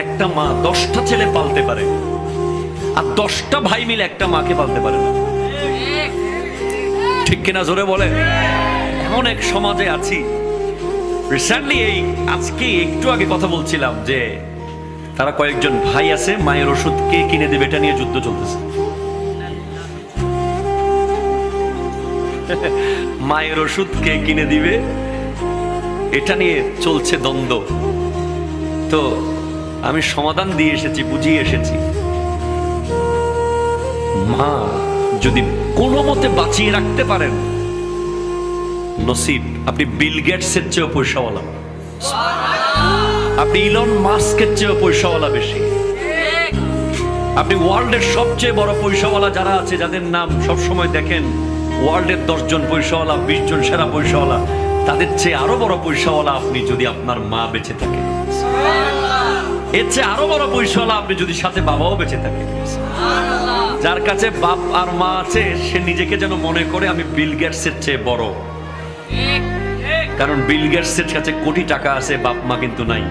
একটা মা 10টা ছেলে পালতে পারে, আর 10টা ভাই মিলে একটা মাকে পালতে পারে না। ঠিক কিনা জোরে বলে? এমন এক সমাজে আছি। রিসেন্টলি এই আজকে একটু আগে কথা বলছিলাম যে তারা কয়েকজন ভাই আছে, মায়ের ওষুধ কে কিনে দেবে এটা নিয়ে যুদ্ধ চলতেছে। মায়ের ওষুধ কে কিনে দিবে এটা নিয়ে চলছে দ্বন্দ্ব। তো আমি সমাধান দিয়ে এসেছি, বুঝিয়ে এসেছি, মা যদি কোনো মতে বাঁচিয়ে রাখতে পারেন নসিব। আপনি বিল গেটসের চেয়েও পয়সাওয়ালা, আপনি ইলন মাস্কের চেয়েও পয়সাওয়ালা বেশি, আপনি ওয়ার্ল্ডের সবচেয়ে বড় পয়সাওয়ালা যারা আছে, যাদের নাম সব সময় দেখেন ওয়ার্ল্ডের 10 জন পয়সাওয়ালা, 20 জন সেরা পয়সাওয়ালা, তাদের চেয়ে আরো বড় পয়সাওয়ালা আপনি যদি আপনার মা বেঁচে থাকে। এর চেয়ে আরো বড় পয়সাওয়ালা আপনি যদি সাথে বাবাও বেঁচে থাকে। যার কাছে বাপ আর মা আছে সে নিজেকে যেন মনে করে আমি বিল গেটসের চেয়ে বড়, কারণ বিল গেটসের কাছে কোটি টাকা আছে, বাপ মা কিন্তু নাই।